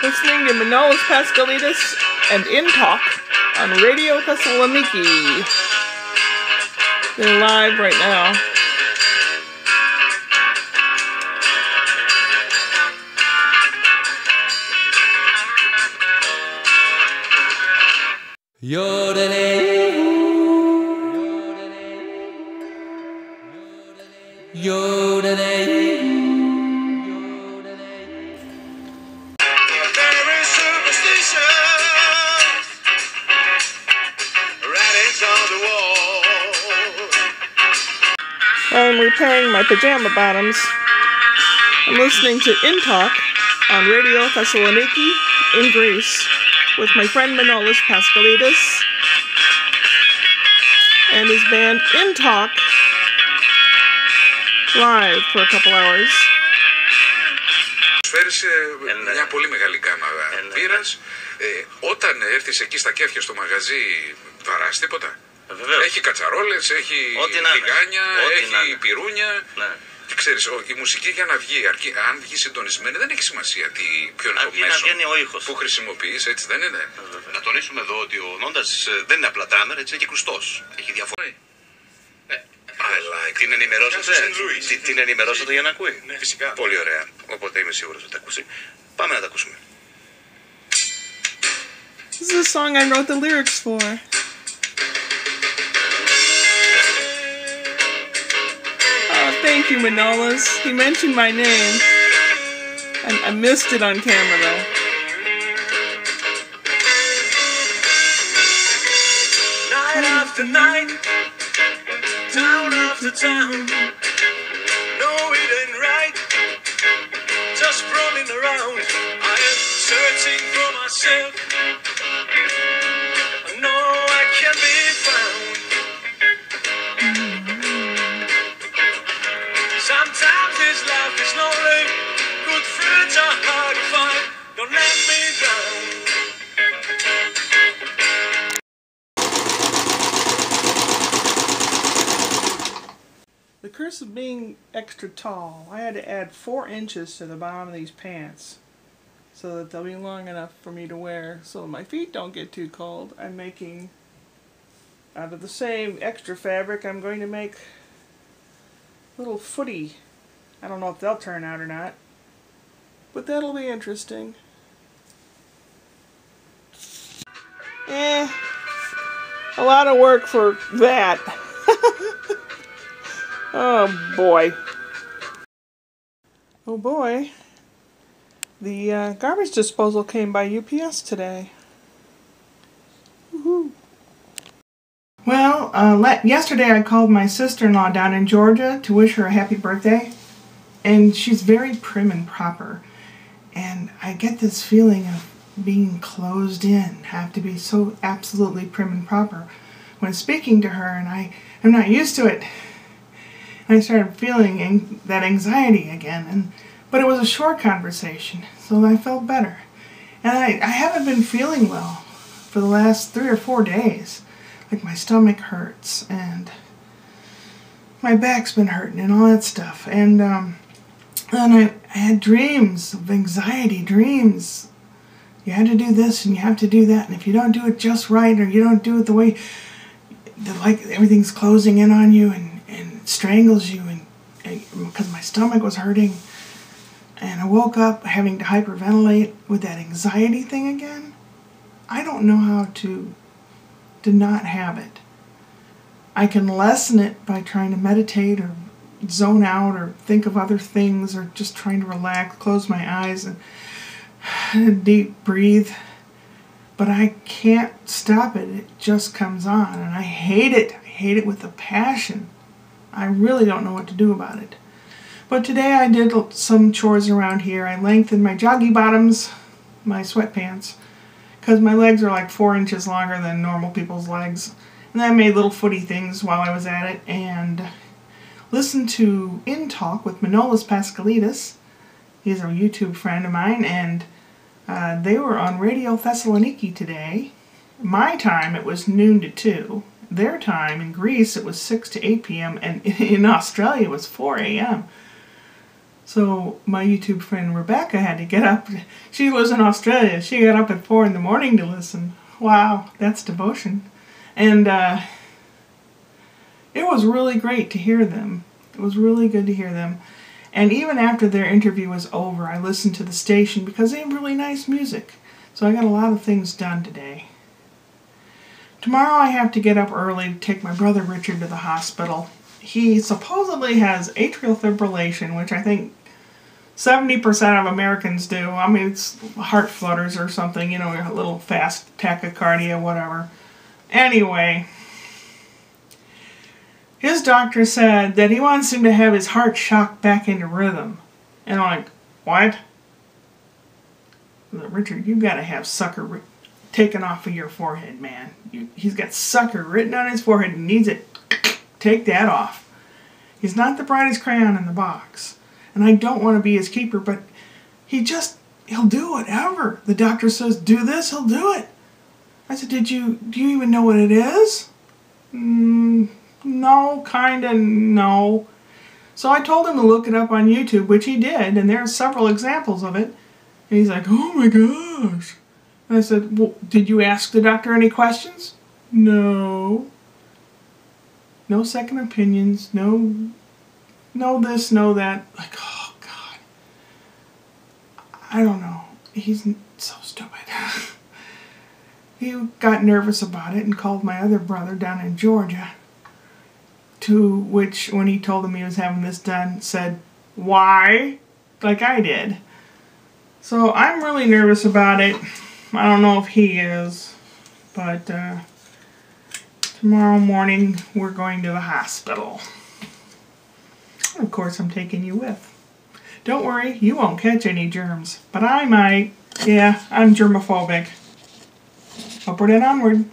Listening to Manolis Pascalidis and Intalk on Radio Thessaloniki. They're live right now. While I'm repairing my pajama bottoms, I'm listening to Intalk on Radio Thessaloniki in Greece with my friend Manolis Pascalidis and his band Intalk live for a couple hours. Φέρεις μια πολύ μεγάλη γκάμα μπύρας. Όταν έρθεις εκεί στα κέφια στο μαγαζί, βαράς τίποτα? Βεβαίως. Έχει κατσαρόλες, έχει τηγάνια, έχει πυρούνια. Ναι. Και ξέρεις, η μουσική για να βγει, αν βγει συντονισμένη, δεν έχει σημασία ποιο είναι το μέσο που χρησιμοποιείς, έτσι δεν είναι? Να τονίσουμε εδώ ότι ο Νόντας δεν είναι απλά ντράμερ, έτσι είναι και κρουστός. Έχει διαφορά. Την ενημερώσατε για να ακούει? Ναι, φυσικά. Πολύ ωραία. Οπότε είμαι σίγουρος ότι θα ακούσει. Πάμε να τα ακούσουμε. This is a song I wrote the lyrics for. Thank you, Manolis. He mentioned my name. I missed it on camera, though. Night after night, town after town. No, it ain't right. Just roaming around. I am searching for myself. No, I can't be found. Sometimes this life is lonely. Good friends are hard to find. Don't let me down. The curse of being extra tall. I had to add 4 inches to the bottom of these pants so that they'll be long enough for me to wear so my feet don't get too cold. I'm making, out of the same extra fabric, I'm going to make little footy. I don't know if they'll turn out or not, but that'll be interesting. A lot of work for that. Oh boy. Oh boy. The garbage disposal came by UPS today. Woohoo. Well, yesterday I called my sister-in-law down in Georgia to wish her a happy birthday. And she's very prim and proper. And I get this feeling of being closed in, have to be so absolutely prim and proper when speaking to her, and I'm not used to it. And I started feeling that anxiety again, but it was a short conversation, so I felt better. And I haven't been feeling well for the last 3 or 4 days. Like my stomach hurts, and my back's been hurting, and all that stuff. And I had dreams of anxiety, dreams. You had to do this, and you have to do that, and if you don't do it just right, or you don't do it the way, like everything's closing in on you, and it strangles you, and because my stomach was hurting, and I woke up having to hyperventilate with that anxiety thing again. I don't know how to not have it. I can lessen it by trying to meditate or zone out or think of other things or just trying to relax, close my eyes and deep breathe. But I can't stop it. It just comes on, and I hate it. I hate it with a passion. I really don't know what to do about it. But today I did some chores around here. I lengthened my joggy bottoms, my sweatpants, because my legs are like 4 inches longer than normal people's legs. And I made little footy things while I was at it, and listened to Intalk with Manolis Pascalidis. He's a YouTube friend of mine, and they were on Radio Thessaloniki today. My time, it was noon to 2, their time. In Greece, it was 6 to 8 p.m., and in Australia, it was 4 a.m. So my YouTube friend Rebecca had to get up. She was in Australia. She got up at 4 in the morning to listen. Wow, that's devotion. And it was really great to hear them. It was really good to hear them. And even after their interview was over, I listened to the station because they have really nice music. So I got a lot of things done today. Tomorrow I have to get up early to take my brother Richard to the hospital. He supposedly has atrial fibrillation, which I think 70% of Americans do. I mean, it's heart flutters or something, you know, a little fast tachycardia, whatever. Anyway, his doctor said that he wants him to have his heart shocked back into rhythm. And I'm like, what? Richard, you've got to have sucker taken off of your forehead, man. He's got sucker written on his forehead. He needs it. Take that off. He's not the brightest crayon in the box. And I don't want to be his keeper, but he'll do whatever. The doctor says, do this, he'll do it. I said, do you even know what it is? No, kinda, no. So I told him to look it up on YouTube, which he did, and there are several examples of it. And he's like, oh my gosh. And I said, well, did you ask the doctor any questions? No. No second opinions, no this, no that. Like, oh God. I don't know. He's so stupid. He got nervous about it and called my other brother down in Georgia. To which, when he told him he was having this done, said, why? Like I did. So I'm really nervous about it. I don't know if he is. But tomorrow morning we're going to the hospital. And of course I'm taking you with. Don't worry, you won't catch any germs. But I might. Yeah, I'm germophobic. Upward and onward.